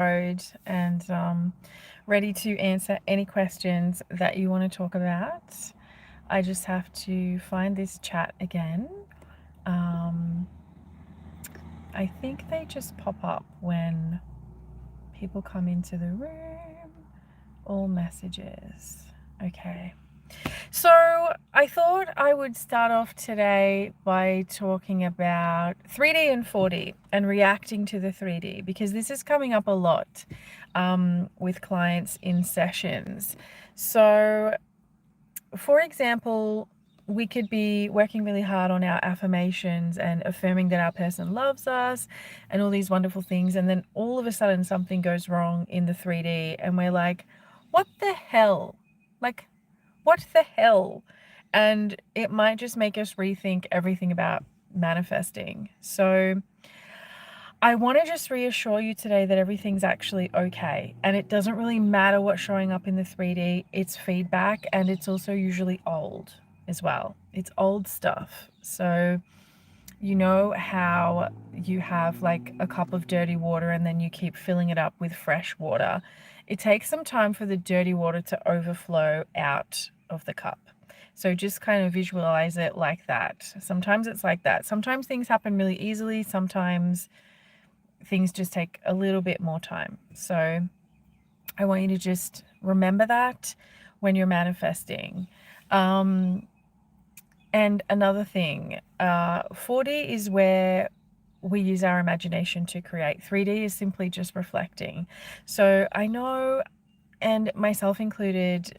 road and ready to answer any questions that you want to talk about. I just have to find this chat again. I think they just pop up when people come into the room. All messages. Okay. So I thought I would start off today by talking about 3D and 4D and reacting to the 3D, because this is coming up a lot with clients in sessions. So, for example, we could be working really hard on our affirmations and affirming that our person loves us and all these wonderful things. And then all of a sudden something goes wrong in the 3D and we're like, what the hell? Like, what the hell? And it might just make us rethink everything about manifesting. So I want to just reassure you today that everything's actually okay. And it doesn't really matter what's showing up in the 3D. It's feedback, and it's also usually old as well. It's old stuff. So you know how you have like a cup of dirty water and then you keep filling it up with fresh water. It takes some time for the dirty water to overflow out of the cup. So just kind of visualize it like that. Sometimes it's like that. Sometimes things happen really easily. Sometimes things just take a little bit more time. So I want you to just remember that when you're manifesting. And another thing, 4D is where we use our imagination to create. 3D is simply just reflecting. So I know, and myself included,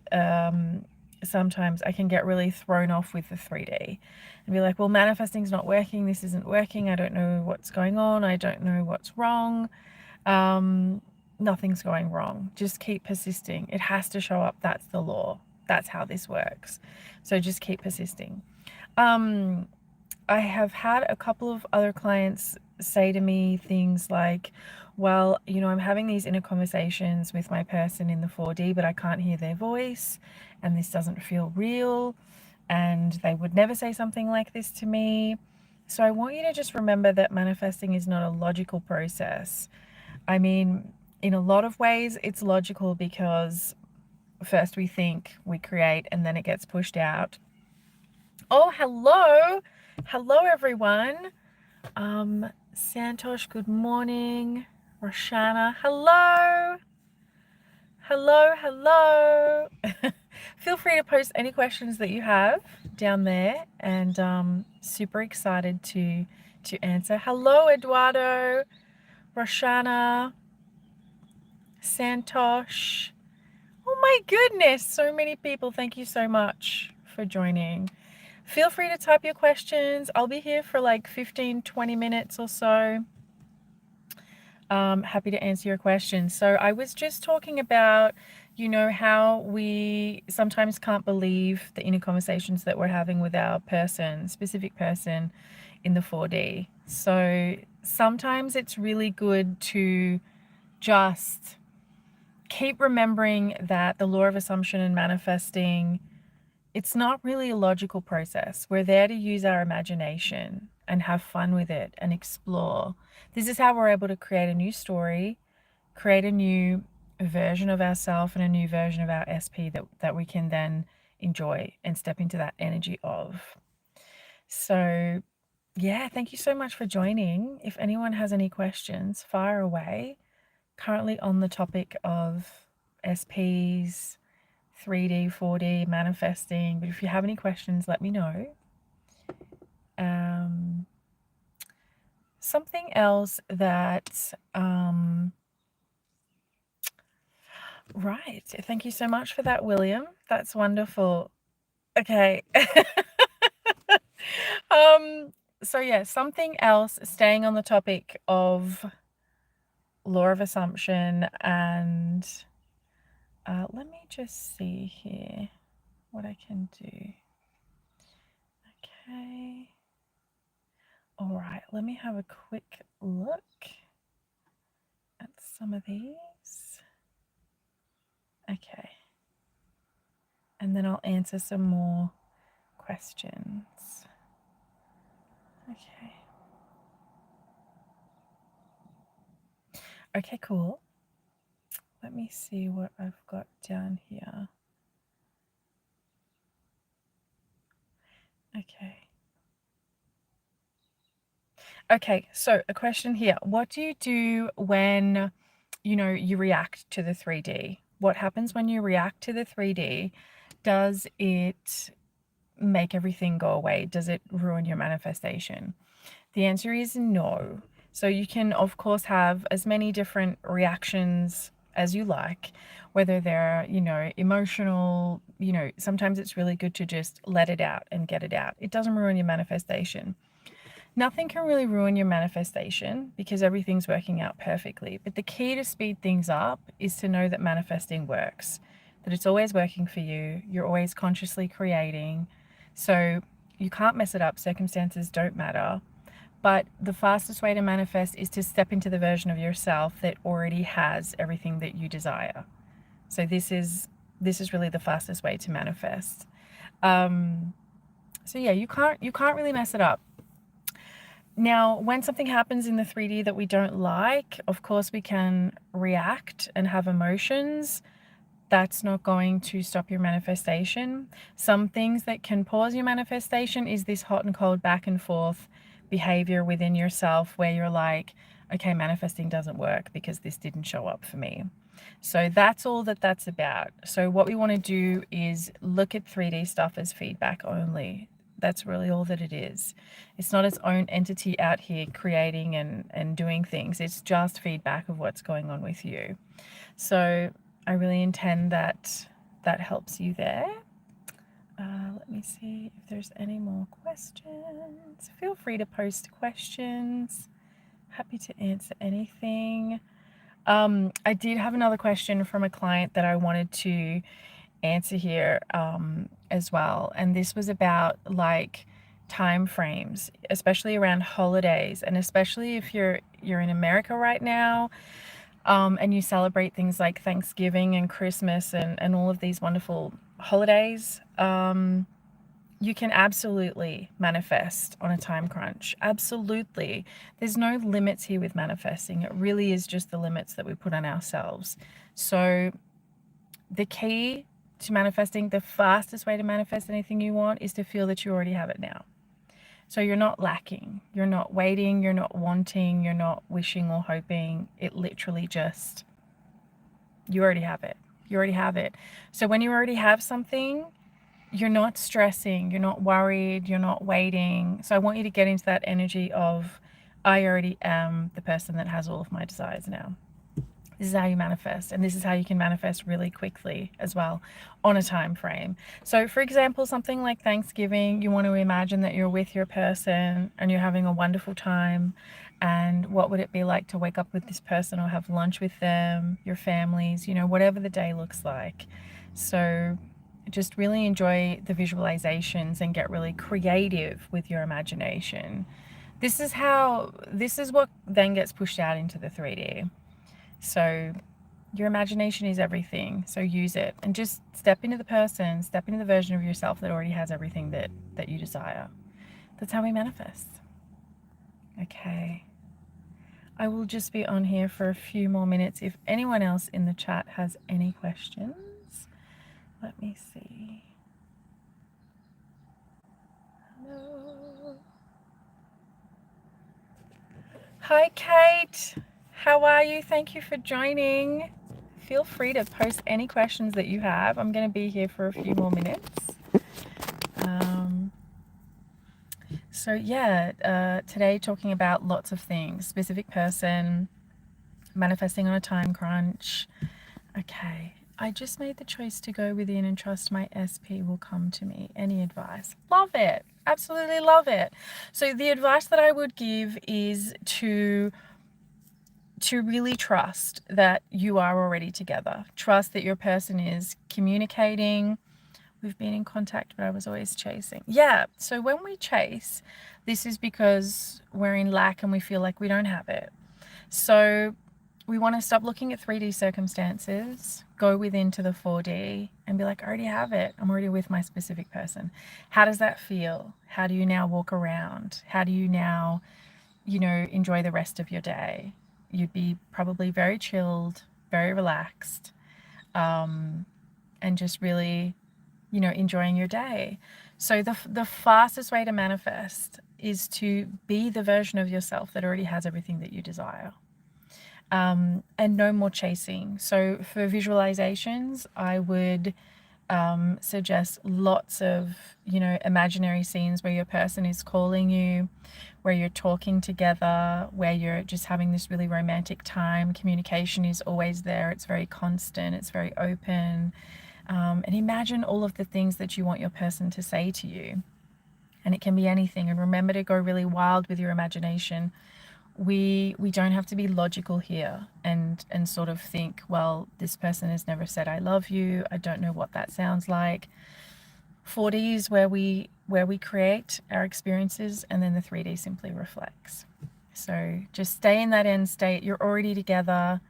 sometimes I can get really thrown off with the 3D and be like, well, manifesting's not working. This isn't working. I don't know what's going on. I don't know what's wrong. Nothing's going wrong. Just keep persisting. It has to show up. That's the law. That's how this works. So just keep persisting. I have had a couple of other clients say to me things like, well, I'm having these inner conversations with my person in the 4D, but I can't hear their voice, and this doesn't feel real, and they would never say something like this to me. So I want you to just remember that manifesting is not a logical process. I mean, in a lot of ways, it's logical because first we think, we create, and then it gets pushed out. Oh, hello. Hello, everyone. Santosh, good morning. Roshana, hello. Hello, hello. Feel free to post any questions that you have down there, and super excited to answer. Hello, Eduardo, Roshana, Santosh. Oh my goodness, so many people. Thank you so much for joining. Feel free to type your questions. I'll be here for like 15-20 minutes or so. Happy to answer your questions. So I was just talking about, how we sometimes can't believe the inner conversations that we're having with our specific person in the 4D. So sometimes it's really good to just keep remembering that the law of assumption and manifesting, it's not really a logical process. We're there to use our imagination and have fun with it and explore. This is how we're able to create a new story, create a new version of ourselves and a new version of our SP that we can then enjoy and step into that energy of. So, yeah, thank you so much for joining. If anyone has any questions, fire away. Currently on the topic of SPs, 3D, 4D, manifesting. But if you have any questions, let me know. Something else that, right. Thank you so much for that, William. That's wonderful. Okay. So yeah, something else, staying on the topic of law of assumption, and let me just see here what I can do. Okay. All right, let me have a quick look at some of these. Okay. And then I'll answer some more questions. Okay. Okay, cool. let me see what I've got down here. Okay, so a question here. What do you do when, you react to the 3D? What happens when you react to the 3D? Does it make everything go away? Does it ruin your manifestation? The answer is no. So you can, of course, have as many different reactions as you like, whether they're, emotional, sometimes it's really good to just let it out and get it out. It doesn't ruin your manifestation. Nothing can really ruin your manifestation because everything's working out perfectly. But the key to speed things up is to know that manifesting works, that it's always working for you. You're always consciously creating. So you can't mess it up. Circumstances don't matter. But the fastest way to manifest is to step into the version of yourself that already has everything that you desire. So this is really the fastest way to manifest. So yeah, you can't really mess it up. Now, when something happens in the 3D that we don't like, of course we can react and have emotions. That's not going to stop your manifestation. Some things that can pause your manifestation is this hot and cold back and forth behavior within yourself where you're like, okay, manifesting doesn't work because this didn't show up for me. So that's all that's about. So what we want to do is look at 3D stuff as feedback only. That's really all that it is. It's not its own entity out here creating and doing things. It's just feedback of what's going on with you. So I really intend that helps you there. Let me see if there's any more questions. Feel free to post questions. Happy to answer anything. I did have another question from a client that I wanted to answer here as well, and this was about like time frames, especially around holidays, and especially if you're in America right now, and you celebrate things like Thanksgiving and Christmas and all of these wonderful holidays. You can absolutely manifest on a time crunch. Absolutely. There's no limits here with manifesting. It really is just the limits that we put on ourselves. So the key to manifesting, the fastest way to manifest anything you want is to feel that you already have it now. So you're not lacking, you're not waiting, you're not wanting, you're not wishing or hoping. It literally just, you already have it. You already have it. So when you already have something, you're not stressing, you're not worried, you're not waiting. So I want you to get into that energy of, I already am the person that has all of my desires now. This is how you manifest, and this is how you can manifest really quickly as well on a time frame. So for example, something like Thanksgiving, you want to imagine that you're with your person and you're having a wonderful time. And what would it be like to wake up with this person or have lunch with them, your families, whatever the day looks like. So just really enjoy the visualizations and get really creative with your imagination. This is what then gets pushed out into the 3D. So your imagination is everything. So use it and just step into the person, step into the version of yourself that already has everything that you desire. That's how we manifest. Okay. I will just be on here for a few more minutes. If anyone else in the chat has any questions, let me see. Hello. Hi, Kate. How are you? Thank you for joining. Feel free to post any questions that you have. I'm going to be here for a few more minutes. So yeah, today talking about lots of things. Specific person, manifesting on a time crunch. Okay, I just made the choice to go within and trust my SP will come to me. Any advice? Love it. Absolutely love it. So the advice that I would give is to really trust that you are already together. Trust that your person is communicating. We've been in contact, but I was always chasing. Yeah, so when we chase, this is because we're in lack and we feel like we don't have it. So we want to stop looking at 3D circumstances, go within to the 4D and be like, I already have it. I'm already with my specific person. How does that feel? How do you now walk around? How do you now, enjoy the rest of your day? You'd be probably very chilled, very relaxed, and just really, enjoying your day. So the fastest way to manifest is to be the version of yourself that already has everything that you desire. And no more chasing. So for visualizations, I would suggest lots of, imaginary scenes where your person is calling you, where you're talking together, where you're just having this really romantic time. Communication is always there. It's very constant. It's very open. And imagine all of the things that you want your person to say to you. And it can be anything. And remember to go really wild with your imagination. We don't have to be logical here and sort of think, well, this person has never said I love you. I don't know what that sounds like. 4D is where we create our experiences, and then the 3D simply reflects. So just stay in that end state. You're already together.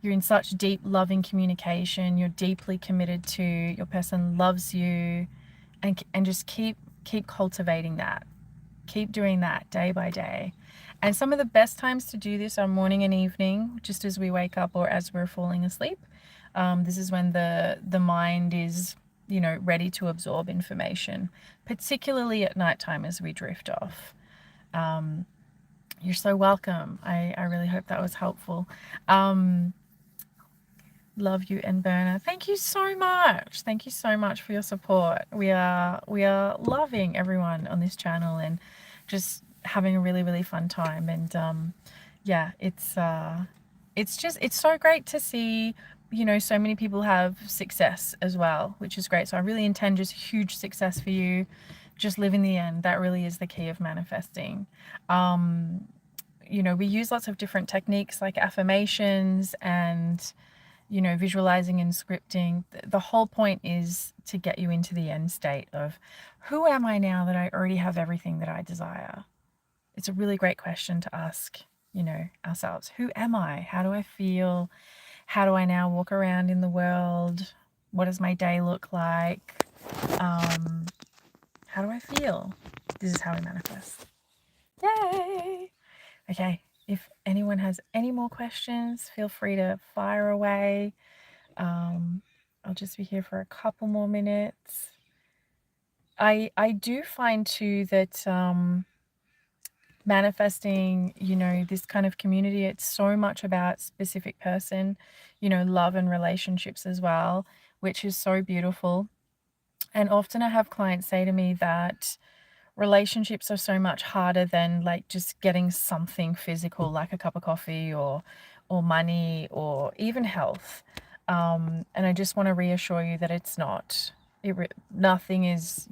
You're in such deep, loving communication. You're deeply committed to your person, loves you, and just keep cultivating that. Keep doing that day by day. And some of the best times to do this are morning and evening, just as we wake up or as we're falling asleep. This is when the mind is, ready to absorb information, particularly at nighttime as we drift off. You're so welcome. I really hope that was helpful. Love you and Berna. Thank you so much. Thank you so much for your support. We are loving everyone on this channel and just having a really, really fun time. And yeah, it's so great to see, so many people have success as well, which is great. So I really intend just huge success for you. Just live in the end. That really is the key of manifesting. We use lots of different techniques like affirmations and, visualizing and scripting. The whole point is to get you into the end state of, who am I now that I already have everything that I desire? It's a really great question to ask, ourselves. Who am I? How do I feel? How do I now walk around in the world? What does my day look like? How do I feel? This is how we manifest. Yay! Okay, if anyone has any more questions, feel free to fire away. I'll just be here for a couple more minutes. I do find too that manifesting, this kind of community, it's so much about specific person, love and relationships as well, which is so beautiful. And often I have clients say to me that relationships are so much harder than like just getting something physical like a cup of coffee or money or even health. And I just want to reassure you that it's not. Nothing is,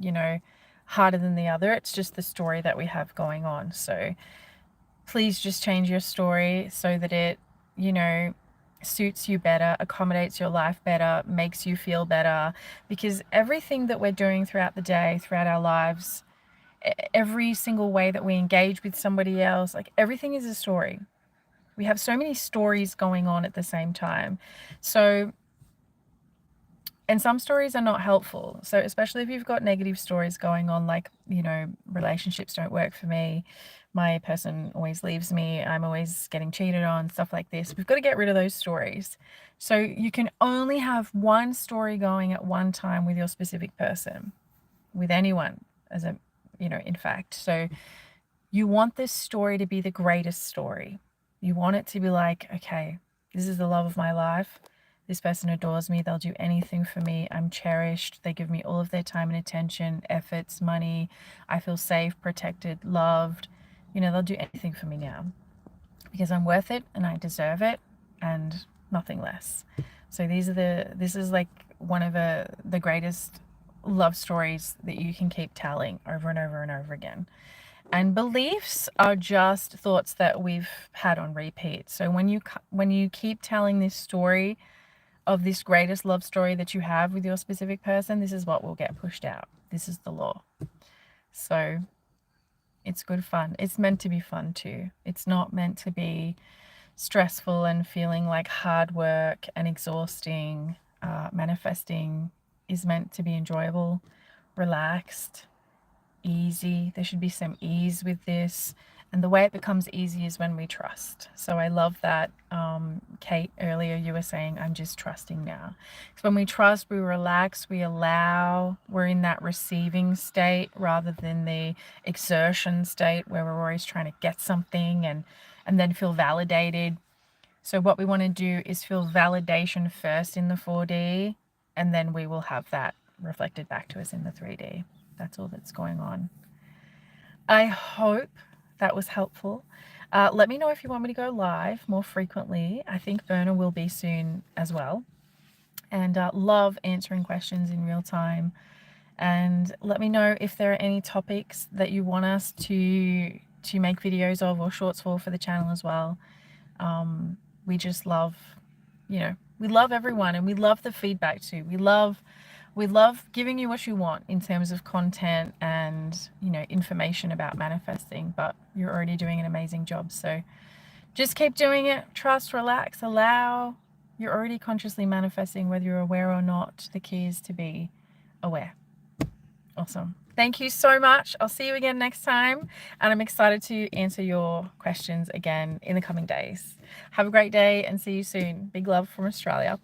harder than the other. It's just the story that we have going on. So please just change your story so that it, suits you better, accommodates your life better, makes you feel better. Because everything that we're doing throughout the day, throughout our lives, every single way that we engage with somebody else, like everything is a story. We have so many stories going on at the same time. So, and some stories are not helpful. So especially if you've got negative stories going on, like, relationships don't work for me, my person always leaves me, I'm always getting cheated on, stuff like this. We've got to get rid of those stories. So you can only have one story going at one time with your specific person, with anyone, as a, in fact. So you want this story to be the greatest story. You want it to be like, okay, this is the love of my life. This person adores me. They'll do anything for me. I'm cherished. They give me all of their time and attention, efforts, money. I feel safe, protected, loved. They'll do anything for me now because I'm worth it and I deserve it and nothing less. So this is like one of the greatest love stories that you can keep telling over and over and over again. And beliefs are just thoughts that we've had on repeat. So when you keep telling this story of this greatest love story that you have with your specific person, this is what will get pushed out. This is the law. So it's good fun. It's meant to be fun too. It's not meant to be stressful and feeling like hard work and exhausting. Manifesting is meant to be enjoyable, relaxed, easy. There should be some ease with this. And the way it becomes easy is when we trust. So I love that, Kate, earlier you were saying, I'm just trusting now. So when we trust, we relax, we allow, we're in that receiving state rather than the exertion state where we're always trying to get something and then feel validated. So what we want to do is feel validation first in the 4D, and then we will have that reflected back to us in the 3D. That's all that's going on. I hope that was helpful. Let me know if you want me to go live more frequently. I think Verna will be soon as well. And love answering questions in real time. And let me know if there are any topics that you want us to make videos of or shorts for the channel as well. We just love, we love everyone, and we love the feedback too. We love giving you what you want in terms of content and, information about manifesting, but you're already doing an amazing job. So just keep doing it. Trust, relax, allow. You're already consciously manifesting, whether you're aware or not. The key is to be aware. Awesome. Thank you so much. I'll see you again next time. And I'm excited to answer your questions again in the coming days. Have a great day and see you soon. Big love from Australia.